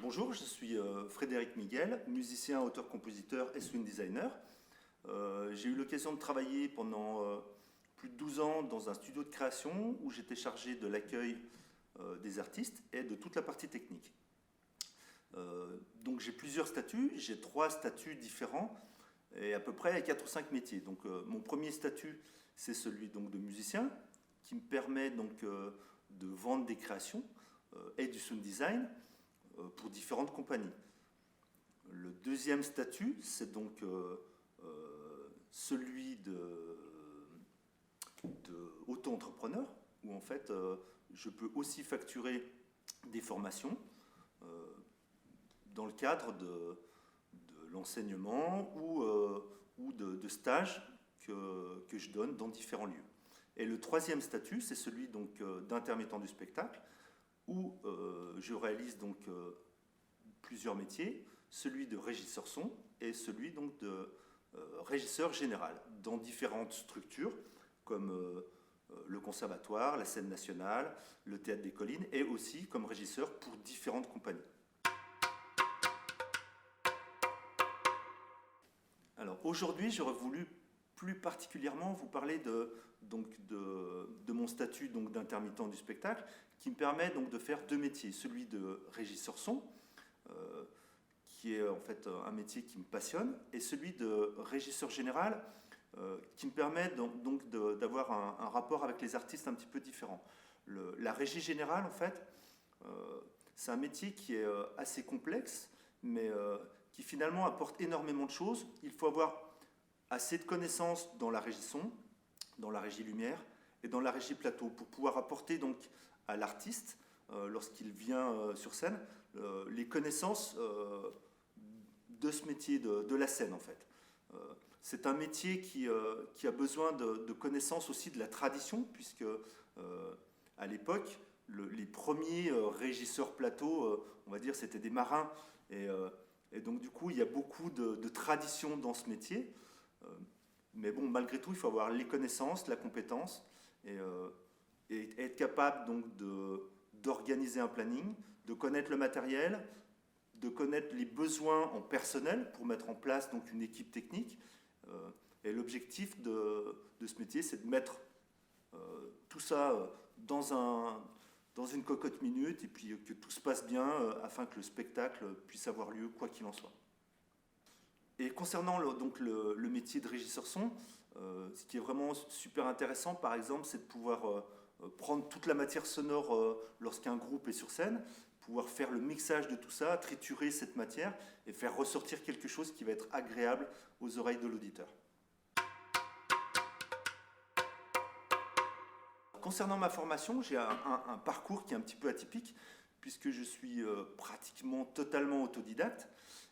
Bonjour, je suis Frédéric Miguel, musicien, auteur-compositeur et swing designer. J'ai eu l'occasion de travailler pendant plus de 12 ans dans un studio de création où j'étais chargé de l'accueil des artistes et de toute la partie technique. Donc j'ai plusieurs statuts, j'ai 3 statuts différents et à peu près 4 ou 5 métiers. Donc mon premier statut, c'est celui donc, de musicien qui me permet donc de vendre des créations et du sound design pour différentes compagnies. Le deuxième statut, c'est donc celui de auto-entrepreneur, où en fait je peux aussi facturer des formations dans le cadre de l'enseignement ou de stages que je donne dans différents lieux. Et le troisième statut, c'est celui donc d'intermittent du spectacle, où je réalise donc plusieurs métiers, celui de régisseur son et celui donc de régisseur général, dans différentes structures, comme le conservatoire, la scène nationale, le théâtre des collines, et aussi comme régisseur pour différentes compagnies. Alors aujourd'hui, j'aurais voulu plus particulièrement vous parler de mon statut d'intermittent du spectacle, qui me permet donc de faire 2 métiers. Celui de régisseur son, qui est en fait un métier qui me passionne, et celui de régisseur général, qui me permet donc d'avoir un rapport avec les artistes un petit peu différent. La régie générale, en fait, c'est un métier qui est assez complexe, mais qui finalement apporte énormément de choses. Il faut avoir assez de connaissances dans la régie son, dans la régie lumière et dans la régie plateau pour pouvoir apporter donc à l'artiste, lorsqu'il vient sur scène, les connaissances de ce métier de la scène en fait. C'est un métier qui a besoin de connaissances aussi de la tradition, puisque à l'époque, les premiers régisseurs plateau, on va dire, c'était des marins, et donc du coup, il y a beaucoup de tradition dans ce métier. Mais bon, malgré tout, il faut avoir les connaissances, la compétence et être capable donc d'organiser un planning, de connaître le matériel, de connaître les besoins en personnel pour mettre en place donc une équipe technique. Et l'objectif de ce métier, c'est de mettre tout ça dans une cocotte minute et puis que tout se passe bien afin que le spectacle puisse avoir lieu quoi qu'il en soit. Et concernant le métier de régisseur son, ce qui est vraiment super intéressant, par exemple, c'est de pouvoir prendre toute la matière sonore lorsqu'un groupe est sur scène, pouvoir faire le mixage de tout ça, triturer cette matière et faire ressortir quelque chose qui va être agréable aux oreilles de l'auditeur. Concernant ma formation, j'ai un parcours qui est un petit peu atypique, puisque je suis pratiquement totalement autodidacte.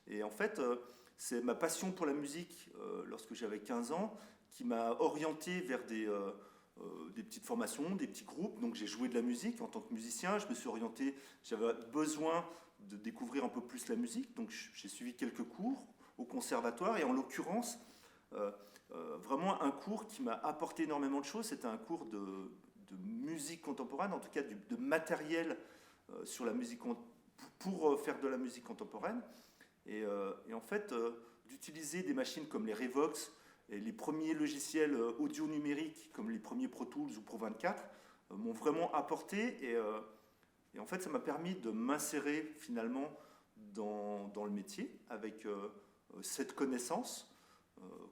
Et en fait, c'est ma passion pour la musique lorsque j'avais 15 ans qui m'a orienté vers des petites formations, des petits groupes. Donc j'ai joué de la musique en tant que musicien, je me suis orienté, j'avais besoin de découvrir un peu plus la musique, donc j'ai suivi quelques cours au conservatoire, et en l'occurrence, vraiment un cours qui m'a apporté énormément de choses. C'était un cours de musique contemporaine, en tout cas de matériel sur la musique pour faire de la musique contemporaine. Et en fait, d'utiliser des machines comme les Revox et les premiers logiciels audio numériques comme les premiers Pro Tools ou Pro 24 m'ont vraiment apporté. Et en fait, ça m'a permis de m'insérer finalement dans le métier avec cette connaissance,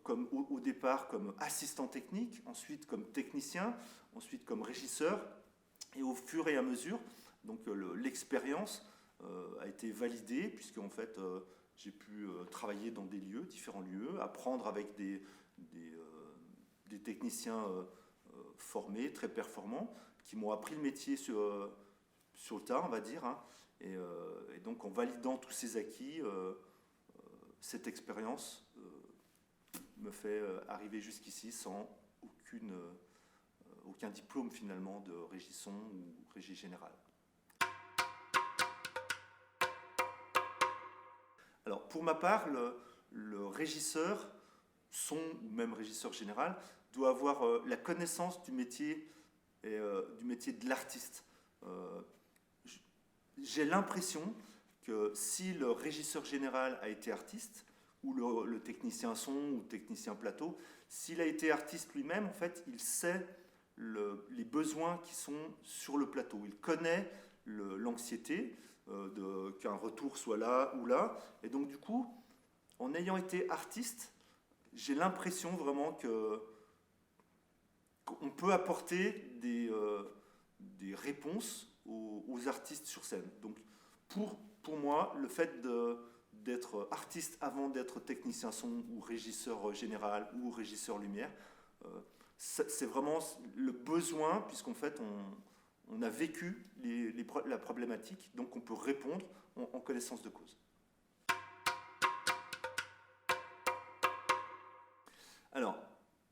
comme au départ comme assistant technique, ensuite comme technicien, ensuite comme régisseur. Et au fur et à mesure, donc l'expérience a été validée, puisque en fait, j'ai pu travailler dans des lieux, différents lieux, apprendre avec des techniciens formés, très performants, qui m'ont appris le métier sur le tas, on va dire. Hein. Et donc, en validant tous ces acquis, cette expérience me fait arriver jusqu'ici sans aucun diplôme finalement de régie son ou régie générale. Alors, pour ma part, le régisseur son ou même régisseur général doit avoir la connaissance du métier et du métier de l'artiste. J'ai l'impression que si le régisseur général a été artiste, ou le technicien son ou technicien plateau, s'il a été artiste lui-même, en fait, il sait les besoins qui sont sur le plateau. Il connaît l'anxiété qu'un retour soit là ou là. Et donc, du coup, en ayant été artiste, j'ai l'impression vraiment qu'on peut apporter des réponses aux artistes sur scène. Donc, pour moi, le fait d'être artiste avant d'être technicien son ou régisseur général ou régisseur lumière, c'est vraiment le besoin, puisqu'en fait, on a vécu la problématique, donc on peut répondre en connaissance de cause. Alors,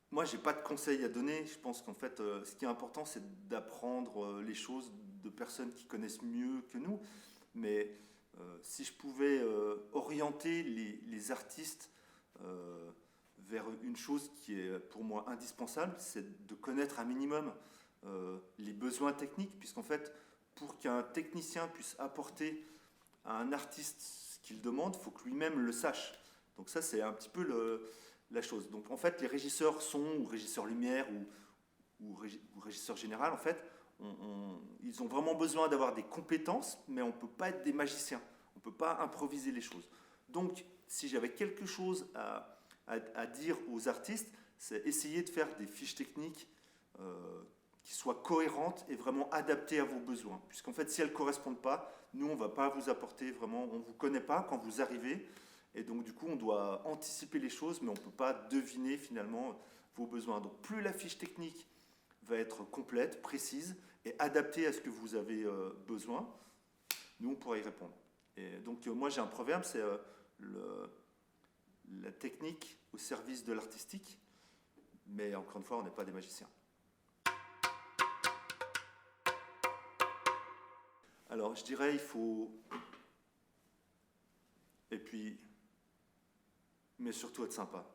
moi, je n'ai pas de conseils à donner. Je pense qu'en fait, ce qui est important, c'est d'apprendre les choses de personnes qui connaissent mieux que nous. Mais si je pouvais orienter les artistes vers une chose qui est pour moi indispensable, c'est de connaître un minimum les besoins techniques, puisqu'en fait, pour qu'un technicien puisse apporter à un artiste ce qu'il demande, il faut que lui-même le sache. Donc ça, c'est un petit peu la chose. Donc en fait, les régisseurs son ou régisseurs lumière ou régisseurs général, en fait, ils ont vraiment besoin d'avoir des compétences, mais on ne peut pas être des magiciens. On ne peut pas improviser les choses. Donc, si j'avais quelque chose à dire aux artistes, c'est essayer de faire des fiches techniques qui soient cohérentes et vraiment adaptées à vos besoins. Puisqu'en fait, si elles ne correspondent pas, nous, on ne va pas vous apporter vraiment, on ne vous connaît pas quand vous arrivez. Et donc, du coup, on doit anticiper les choses, mais on ne peut pas deviner finalement vos besoins. Donc, plus la fiche technique va être complète, précise et adaptée à ce que vous avez besoin, nous, on pourra y répondre. Et donc, moi, j'ai un proverbe, c'est la technique au service de l'artistique, mais encore une fois, on n'est pas des magiciens. Alors, je dirais, il faut... Et puis... mais surtout être sympa.